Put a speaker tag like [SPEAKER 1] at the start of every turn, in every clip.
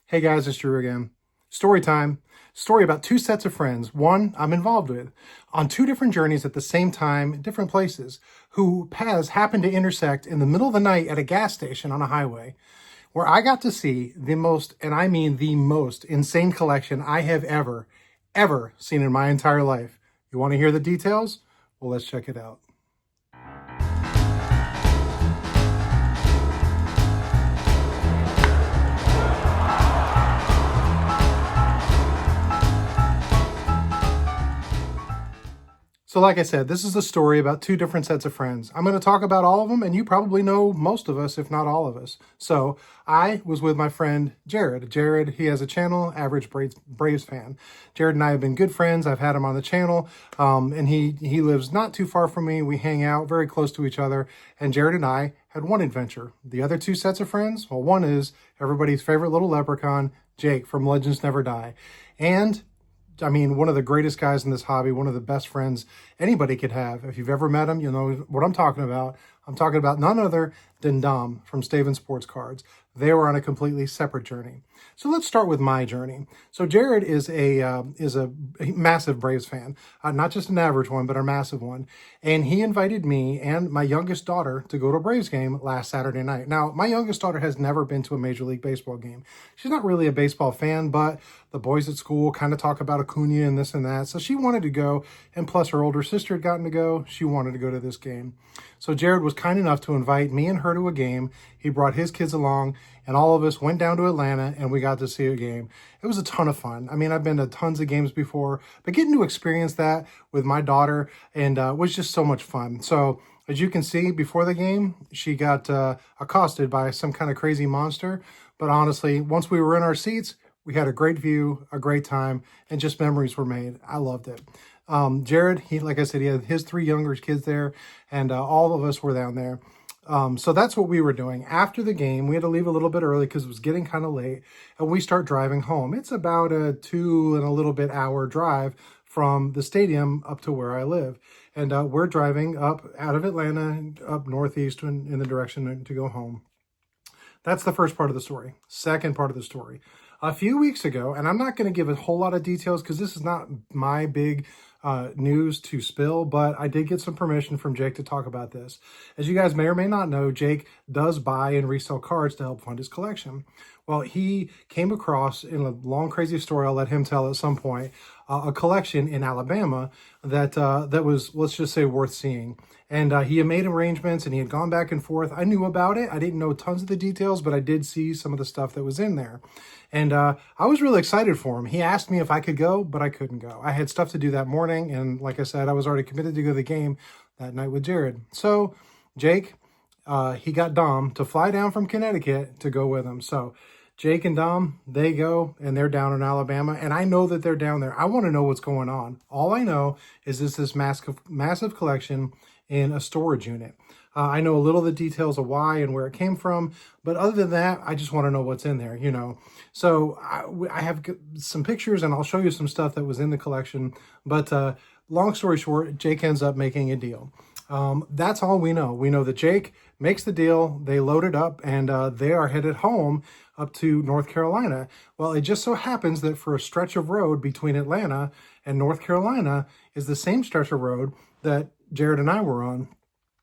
[SPEAKER 1] Hey guys, it's Drew again. Story time. Story about two sets of friends, one I'm involved with, on two different journeys at the same time, in different places, who paths happened to intersect in the middle of the night at a gas station on a highway, where I got to see the most, and I mean the most, insane collection I have ever seen in my entire life. You want to hear the details? Well, let's check it out. So like I said, this is a story about two different sets of friends. I'm going to talk about all of them, and you probably know most of us, if not all of us. So I was with my friend Jared. Jared, he has a channel, Average Braves Fan. Jared and I have been good friends. I've had him on the channel, and he lives not too far from me. We hang out very close to each other, and Jared and I had one adventure. The other two sets of friends, well, one is everybody's favorite little leprechaun, Jake from Legends Never Die. And I mean, one of the greatest guys in this hobby, one of the best friends anybody could have. If you've ever met him, you'll know what I'm talking about. I'm talking about none other than Dom from Staven Sports Cards. They were on a completely separate journey. So let's start with my journey. So Jared is a massive Braves fan, not just an average one, but a massive one. And he invited me and my youngest daughter to go to a Braves game last Saturday night. Now, my youngest daughter has never been to a Major League Baseball game. She's not really a baseball fan, but the boys at school kind of talk about Acuna and this and that. So she wanted to go, and plus her older sister had gotten to go. She wanted to go to this game. So Jared was kind enough to invite me and her to a game. He brought his kids along, and all of us went down to Atlanta, and we got to see a game. It was a ton of fun. I mean, I've been to tons of games before, but getting to experience that with my daughter and was just so much fun. So as you can see, before the game, she got accosted by some kind of crazy monster. But honestly, once we were in our seats, we had a great view, a great time, and just memories were made. I loved it. Jared, like I said, he had his three younger kids there, and all of us were down there. So that's what we were doing. After the game, we had to leave a little bit early because it was getting kind of late, and we start driving home. It's about a 2 and a little bit hour drive from the stadium up to where I live. And we're driving up out of Atlanta, up northeast in the direction to go home. That's the first part of the story. Second part of the story. A few weeks ago, and I'm not going to give a whole lot of details because this is not my big news to spill, but I did get some permission from Jake to talk about this. As you guys may or may not know, Jake does buy and resell cards to help fund his collection. Well, he came across, in a long, crazy story I'll let him tell at some point, a collection in Alabama that was, let's just say, worth seeing. And he had made arrangements, and he had gone back and forth. I knew about it. I didn't know tons of the details, but I did see some of the stuff that was in there. And I was really excited for him. He asked me if I could go, but I couldn't go. I had stuff to do that morning, and like I said, I was already committed to go to the game that night with Jared. So Jake, he got Dom to fly down from Connecticut to go with him. So Jake and Dom, they go, and they're down in Alabama, and I know that they're down there. I want to know what's going on. All I know is this massive collection in a storage unit. I know a little of the details of why and where it came from, but other than that, I just want to know what's in there, you know. So I have some pictures, and I'll show you some stuff that was in the collection, but long story short, Jake ends up making a deal. That's all we know. We know that Jake makes the deal, they load it up, and they are headed home up to North Carolina. Well, it just so happens that for a stretch of road between Atlanta and North Carolina is the same stretch of road that Jared and I were on.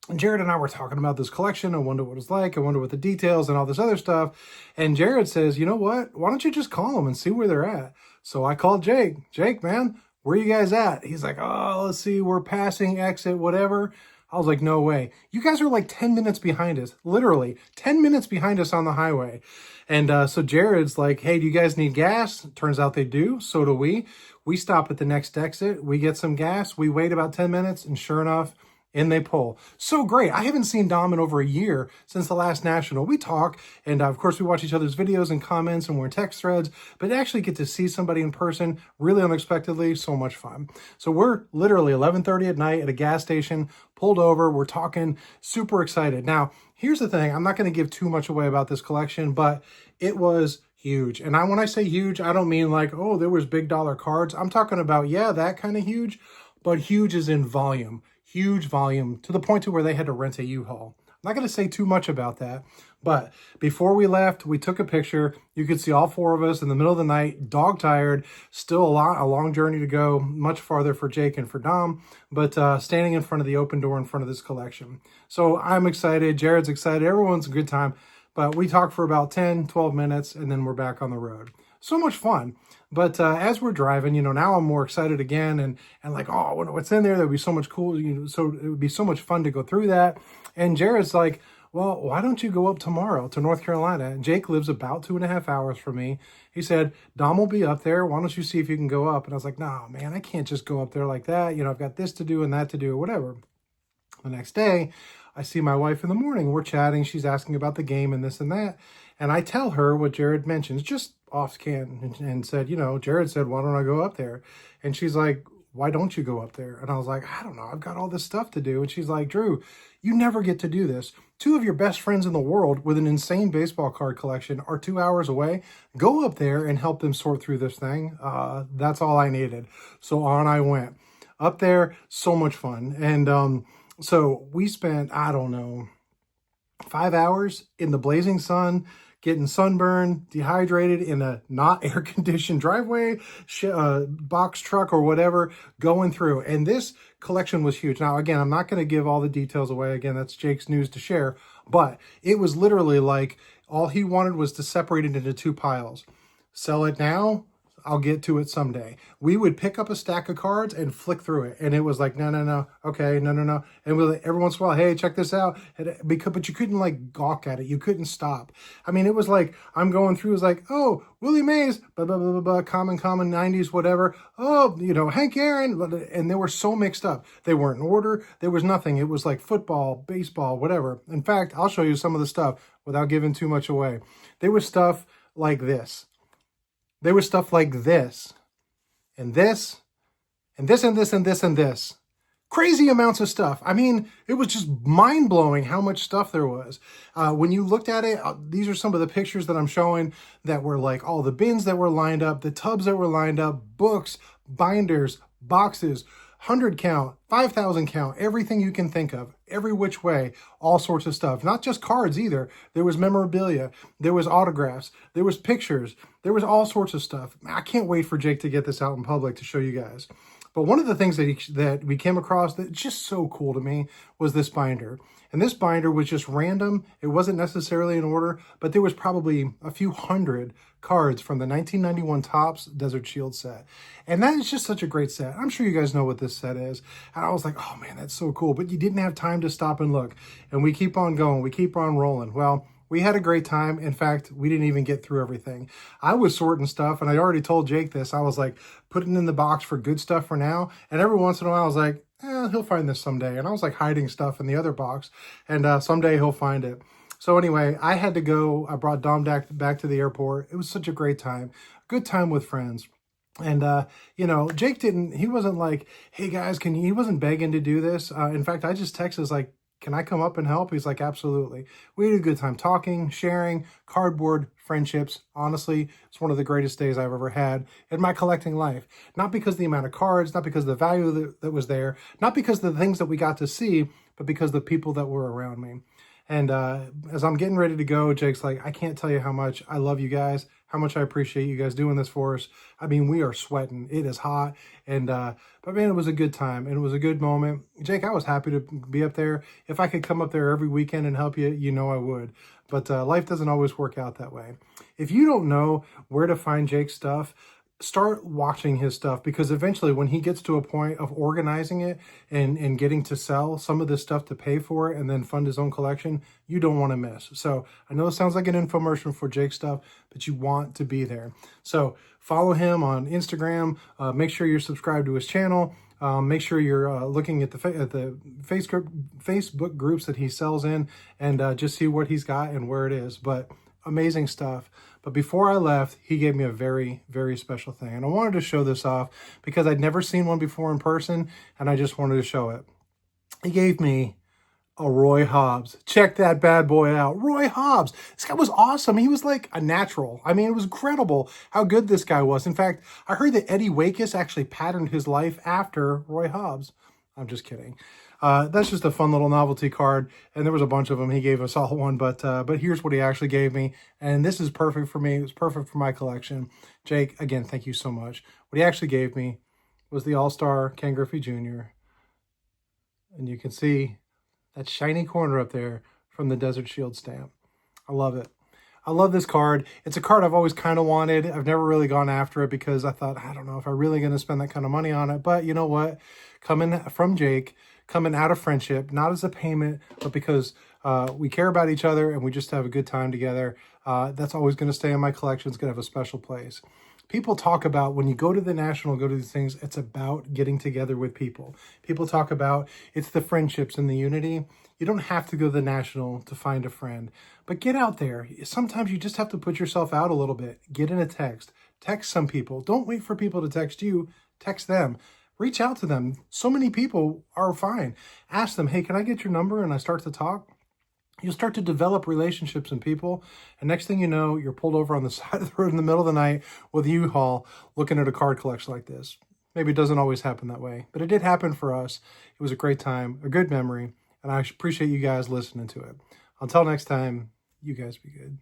[SPEAKER 1] And Jared and I were talking about this collection. I wonder what it's like. I wonder what the details and all this other stuff. And Jared says, you know what? Why don't you just call them and see where they're at? So I called Jake. Jake, man, where you guys at? He's like, oh, let's see. We're passing exit, whatever. I was like, no way. You guys are like 10 minutes behind us. Literally 10 minutes behind us on the highway. And so Jared's like, hey, do you guys need gas? Turns out they do. So do we. We stop at the next exit. We get some gas. We wait about 10 minutes. And sure enough, in they pull. So great. I haven't seen Dom in over a year since the last National. We talk, and of course we watch each other's videos and comments, and we're in text threads, but to actually get to see somebody in person, really unexpectedly, so much fun. So we're literally 11:30 at night at a gas station, pulled over, we're talking, super excited. Now, here's the thing. I'm not going to give too much away about this collection, but it was huge. And when I say huge, I don't mean like, oh, there was big dollar cards. I'm talking about, yeah, that kind of huge, but huge is in volume. Huge volume, to the point to where they had to rent a U-Haul. not going to say too much about that, but before we left, we took a picture. You could see all four of us in the middle of the night, dog tired, still a long journey to go, much farther for Jake and for Dom, but standing in front of the open door in front of this collection. So I'm excited. Jared's excited. Everyone's a good time. But we talked for about 10, 12 minutes, and then we're back on the road. So much fun. But as we're driving, now I'm more excited again, and like, oh, what's in there? That would be so much cool. So it would be so much fun to go through that. And Jared's like, well, why don't you go up tomorrow to North Carolina? And Jake lives about 2.5 hours from me. He said, Dom will be up there. Why don't you see if you can go up? And I was like, no, man, I can't just go up there like that. I've got this to do and that to do, or whatever. The next day, I see my wife in the morning. We're chatting. She's asking about the game and this and that. And I tell her what Jared mentions, just off can, and said, Jared said, why don't I go up there? And she's like, why don't you go up there? And I was like, I don't know. I've got all this stuff to do. And she's like, Drew, you never get to do this. Two of your best friends in the world with an insane baseball card collection are 2 hours away. Go up there and help them sort through this thing. That's all I needed. So on I went. Up there, so much fun. And so we spent, I don't know, 5 hours in the blazing sun, getting sunburned, dehydrated in a not air-conditioned driveway, box truck or whatever, going through. And this collection was huge. Now, again, I'm not going to give all the details away. Again, that's Jake's news to share. But it was literally like all he wanted was to separate it into 2 piles. Sell it now, I'll get to it someday. We would pick up a stack of cards and flick through it. And it was like, no, okay, no. And every once in a while, hey, check this out. But you couldn't like gawk at it. You couldn't stop. I mean, it was like, I'm going through, it was like, oh, Willie Mays, blah, blah, blah, blah, blah, common, 90s, whatever. Oh, Hank Aaron. And they were so mixed up. They weren't in order. There was nothing. It was like football, baseball, whatever. In fact, I'll show you some of the stuff without giving too much away. There was stuff like this. There was stuff like this, and this, and this, and this, and this, and this. Crazy amounts of stuff. I mean, it was just mind-blowing how much stuff there was. When you looked at it, these are some of the pictures that I'm showing that were like all the bins that were lined up, the tubs that were lined up, books, binders, boxes, 100 count, 5,000 count, everything you can think of, every which way, all sorts of stuff. Not just cards either. There was memorabilia, there was autographs, there was pictures, there was all sorts of stuff. I can't wait for Jake to get this out in public to show you guys. But one of the things that we came across that's just so cool to me was this binder. And this binder was just random. It wasn't necessarily in order, but there was probably a few hundred cards from the 1991 Topps Desert Shield set. And that is just such a great set. I'm sure you guys know what this set is. And I was like, oh man, that's so cool. But you didn't have time to stop and look. And we keep on going. We keep on rolling. Well, we had a great time. In fact, we didn't even get through everything. I was sorting stuff, and I already told Jake this. I was like, putting in the box for good stuff for now. And every once in a while, I was like, he'll find this someday. And I was like hiding stuff in the other box, and someday he'll find it. So anyway, I had to go. I brought Dom back to the airport. It was such a great time. Good time with friends. And, Jake he wasn't like, hey guys, he wasn't begging to do this. In fact, I just texted, like, can I come up and help? He's like, absolutely. We had a good time talking, sharing, cardboard, friendships. Honestly, it's one of the greatest days I've ever had in my collecting life. Not because of the amount of cards, not because of the value that was there, not because of the things that we got to see, but because of the people that were around me. And as I'm getting ready to go, Jake's like, I can't tell you how much I love you guys, how much I appreciate you guys doing this for us. I mean, we are sweating. It is hot. And but man, it was a good time, and it was a good moment. Jake, I was happy to be up there. If I could come up there every weekend and help you, I would. But life doesn't always work out that way. If you don't know where to find Jake's stuff, start watching his stuff, because eventually when he gets to a point of organizing it and getting to sell some of this stuff to pay for it and then fund his own collection, you don't want to miss. So I know it sounds like an infomercial for Jake stuff, but you want to be there. So follow him on Instagram. Make sure you're subscribed to his channel. Make sure you're looking at the Facebook groups that he sells in, and just see what he's got and where it is. But amazing stuff. But before I left, he gave me a very, very special thing. And I wanted to show this off because I'd never seen one before in person, and I just wanted to show it. He gave me a Roy Hobbs. Check that bad boy out. Roy Hobbs. This guy was awesome. He was like a natural. I mean, it was incredible how good this guy was. In fact, I heard that Eddie Wakis actually patterned his life after Roy Hobbs. I'm just kidding. That's just a fun little novelty card, and there was a bunch of them. He gave us all one, but here's what he actually gave me, and this is perfect for me. It was perfect for my collection. Jake, again, thank you so much. What he actually gave me was the All-Star Ken Griffey Jr., and you can see that shiny corner up there from the Desert Shield stamp. I love it. I love this card. It's a card I've always kind of wanted. I've never really gone after it because I thought, I don't know if I'm really going to spend that kind of money on it. But you know what? Coming from Jake, coming out of friendship, not as a payment, but because we care about each other and we just have a good time together, that's always going to stay in my collection. It's going to have a special place. People talk about when you go to the National, go to these things, it's about getting together with people. People talk about it's the friendships and the unity. You don't have to go to the National to find a friend, but get out there. Sometimes you just have to put yourself out a little bit. Get in a text. Text some people. Don't wait for people to text you. Text them. Reach out to them. So many people are fine. Ask them, hey, can I get your number? And I start to talk. You'll start to develop relationships and people. And next thing you know, you're pulled over on the side of the road in the middle of the night with a U-Haul looking at a card collection like this. Maybe it doesn't always happen that way, but it did happen for us. It was a great time, a good memory, and I appreciate you guys listening to it. Until next time, you guys be good.